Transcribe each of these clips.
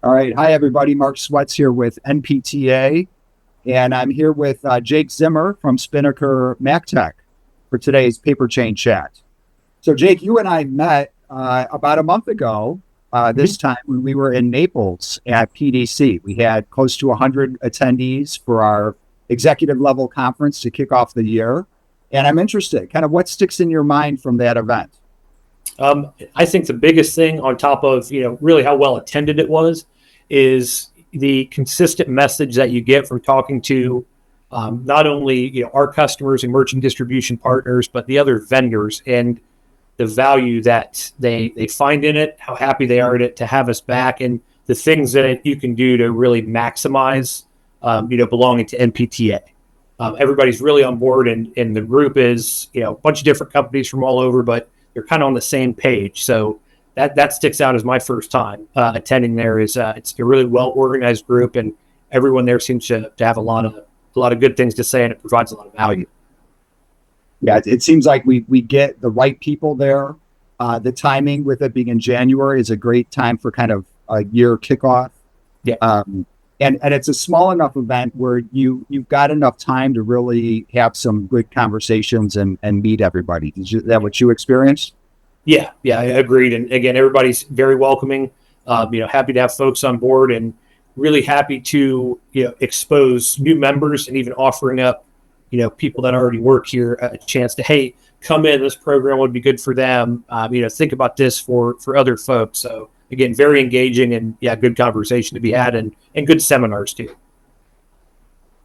All right. Hi, everybody. Mark Sweats here with NPTA, and I'm here with Jake Zimmer from Spinnaker Mactac for today's PaperChain chat. So, Jake, you and I met about a month ago, this time when we were in Naples at PDC. We had close to 100 attendees for our executive level conference to kick off the year. And I'm interested, kind of what sticks in your mind from that event? I think the biggest thing on top of, really how well attended it was is the consistent message that you get from talking to not only, our customers and merchant distribution partners, but the other vendors and the value that they find in it, how happy they are in it to have us back, and the things that you can do to really maximize, belonging to NPTA. Everybody's really on board, and the group is, a bunch of different companies from all over, but they're kind of on the same page. So that sticks out as my first time attending there. It's a really well organized group, and everyone there seems to have a lot of good things to say, and it provides a lot of value. Yeah, it seems like we get the right people there. The timing with it being in January is a great time for kind of a year kickoff. Yeah. And it's a small enough event where you've got enough time to really have some good conversations and meet everybody. Is that what you experienced? Yeah, I agreed. And again, everybody's very welcoming. Happy to have folks on board, and really happy to expose new members, and even offering up people that already work here a chance to, hey, come in. This program would be good for them. Think about this for other folks. So again, very engaging, and good conversation to be had, and good seminars too.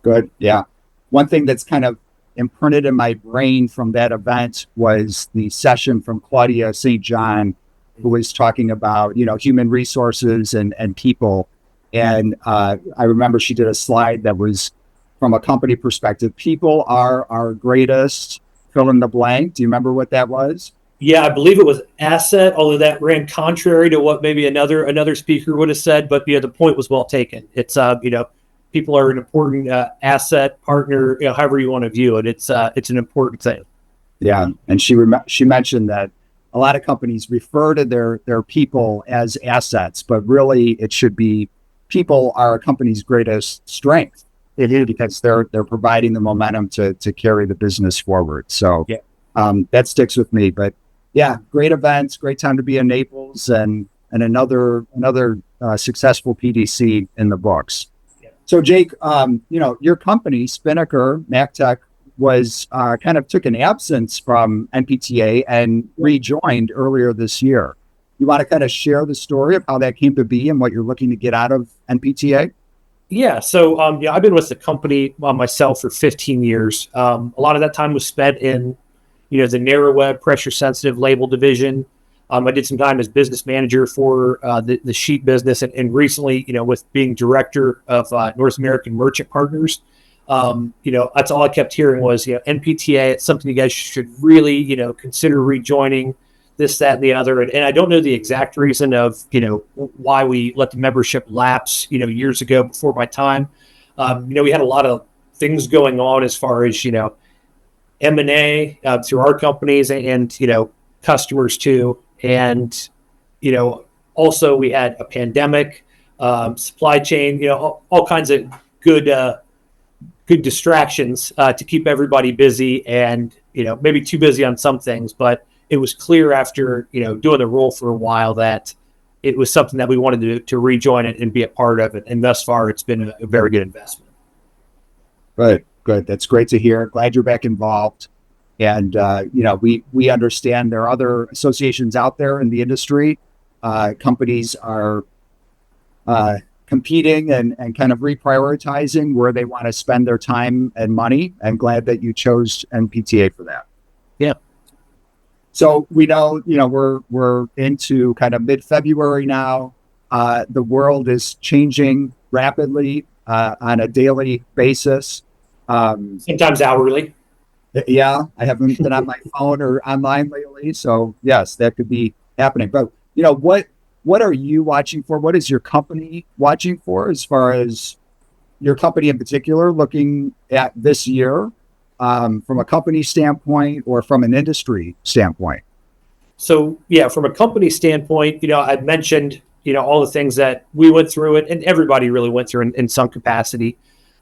Good. Yeah. One thing that's kind of imprinted in my brain from that event was the session from Claudia St. John, who was talking about, human resources and people. And I remember she did a slide that was from a company perspective. People are our greatest fill in the blank. Do you remember what that was? Yeah, I believe it was asset, although that ran contrary to what maybe another speaker would have said. But the point was well taken. It's people are an important asset, partner, however you want to view it. It's an important thing. Yeah, and she mentioned that a lot of companies refer to their people as assets, but really it should be people are a company's greatest strength. It is, because they're providing the momentum to carry the business forward. So that sticks with me. But yeah, great events, great time to be in Naples, and another successful PDC in the books. Yeah. So Jake, your company Spinnaker Mactac was kind of took an absence from NPTA and rejoined earlier this year. You want to kind of share the story of how that came to be and what you're looking to get out of NPTA? Yeah. So, I've been with the company myself for 15 years. A lot of that time was spent in, the narrow web pressure sensitive label division. I did some time as business manager for the sheet business, and recently, with being director of North American Merchant Partners, that's all I kept hearing was, NPTA, it's something you guys should really, consider rejoining. This, that, and the other. And I don't know the exact reason of, why we let the membership lapse, years ago before my time. We had a lot of things going on as far as, M&A through our companies and, customers too. And, also we had a pandemic, supply chain, all kinds of good distractions to keep everybody busy, and, maybe too busy on some things, but it was clear after, doing the role for a while that it was something that we wanted to rejoin it and be a part of it. And thus far, it's been a very good investment. Good. That's great to hear. Glad you're back involved. And, we understand there are other associations out there in the industry. Companies are competing and kind of reprioritizing where they want to spend their time and money. I'm glad that you chose NPTA for that. Yeah. So we know, we're into kind of mid-February now. The world is changing rapidly on a daily basis. Sometimes hourly. Yeah, I haven't been on my phone or online lately. So yes, that could be happening. But, what are you watching for? What is your company watching for, as far as your company in particular, looking at this year? From a company standpoint or from an industry standpoint? So yeah, from a company standpoint, I mentioned, all the things that we went through it, and everybody really went through in some capacity.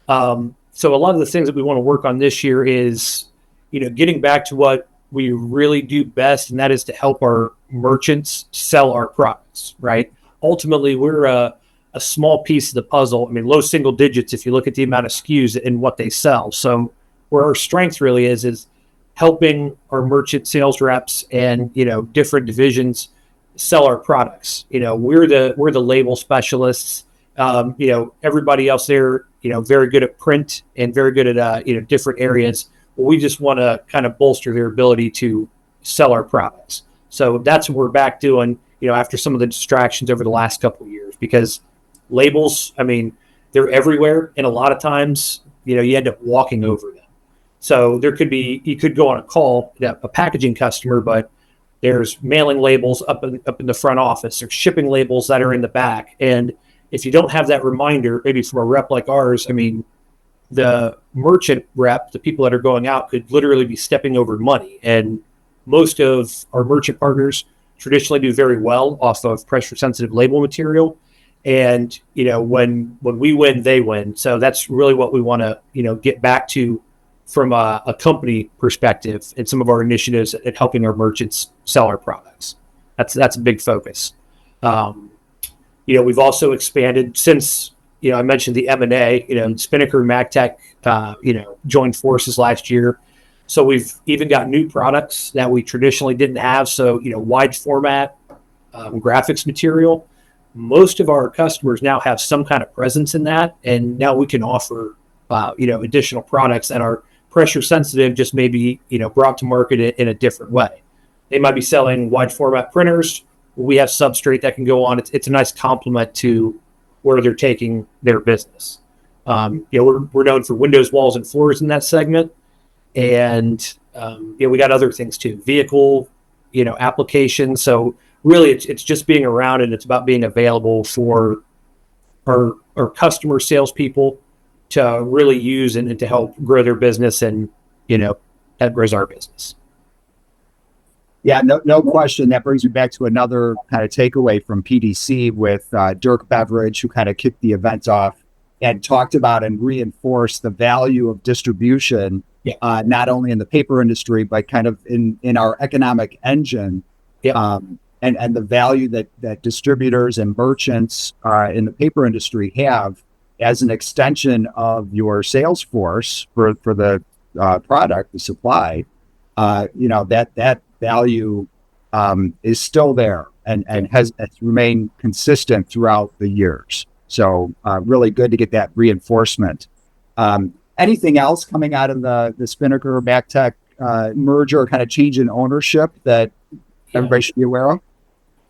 So a lot of the things that we want to work on this year is, getting back to what we really do best, and that is to help our merchants sell our products, right? Ultimately, we're a small piece of the puzzle. I mean, low single digits if you look at the amount of SKUs and what they sell. So where our strength really is helping our merchant sales reps and, different divisions sell our products. We're the label specialists. Everybody else there, very good at print and very good at, different areas. We just want to kind of bolster their ability to sell our products. So that's what we're back doing, after some of the distractions over the last couple of years, because labels, I mean, they're everywhere. And a lot of times, you end up walking over them. So you could go on a call, a packaging customer, but there's mailing labels up in the front office. There's shipping labels that are in the back. And if you don't have that reminder, maybe from a rep like ours, I mean, the merchant rep, the people that are going out, could literally be stepping over money. And most of our merchant partners traditionally do very well off of pressure sensitive label material. And, when we win, they win. So that's really what we want to, get back to from a company perspective and some of our initiatives at helping our merchants sell our products. That's a big focus. We've also expanded since, I mentioned the M&A, Spinnaker and Mactac, joined forces last year. So we've even got new products that we traditionally didn't have. So, wide format graphics material. Most of our customers now have some kind of presence in that. And now we can offer, additional products that are pressure sensitive, just maybe, brought to market in a different way. They might be selling wide format printers. We have substrate that can go on. It's a nice complement to where they're taking their business. We're known for windows, walls, and floors in that segment. And, we got other things too, vehicle, applications. So really it's just being around, and it's about being available for our customer salespeople to really use and to help grow their business. And, that grows our business. Yeah, no question. That brings me back to another kind of takeaway from PDC with Dirk Beveridge, who kind of kicked the event off and talked about and reinforced the value of distribution, not only in the paper industry, but kind of in our economic engine, and the value that distributors and merchants in the paper industry have as an extension of your sales force for the product, the supply. That value is still there and has remained consistent throughout the years. So really good to get that reinforcement. Anything else coming out of the Spinnaker Mactac merger, kind of change in ownership that everybody should be aware of?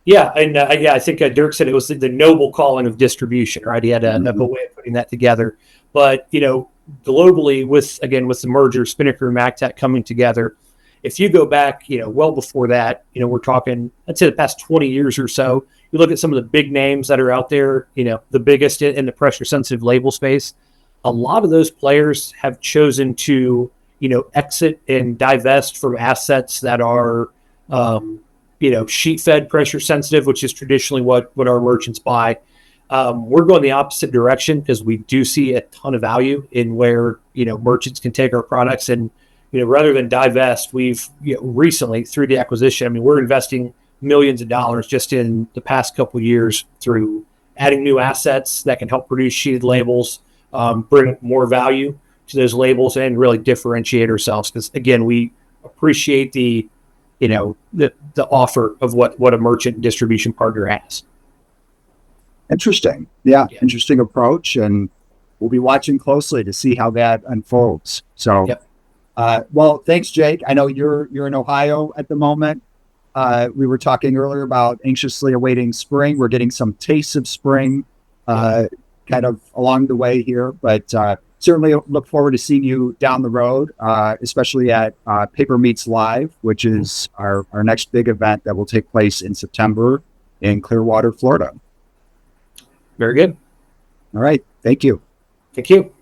Yeah, and I think Dirk said it was the noble calling of distribution, right? He had a way of putting that together. But globally, with the merger, Spinnaker and Mactac coming together, if you go back, well before that, we're talking, I'd say the past 20 years or so, you look at some of the big names that are out there, the biggest in the pressure sensitive label space. A lot of those players have chosen to, exit and divest from assets that are, sheet fed pressure sensitive, which is traditionally what our merchants buy. We're going the opposite direction because we do see a ton of value in where, merchants can take our products and, rather than divest, we've recently through the acquisition, we're investing millions of dollars just in the past couple of years through adding new assets that can help produce sheeted labels, bring more value to those labels and really differentiate ourselves. Because again, we appreciate the offer of what a merchant distribution partner has. Interesting. Yeah. Interesting approach. And we'll be watching closely to see how that unfolds. So, well, thanks, Jake. I know you're in Ohio at the moment. We were talking earlier about anxiously awaiting spring. We're getting some tastes of spring kind of along the way here, but certainly look forward to seeing you down the road, especially at Paper Meets Live, which is our next big event that will take place in September in Clearwater, Florida. Very good. All right. Thank you. Thank you.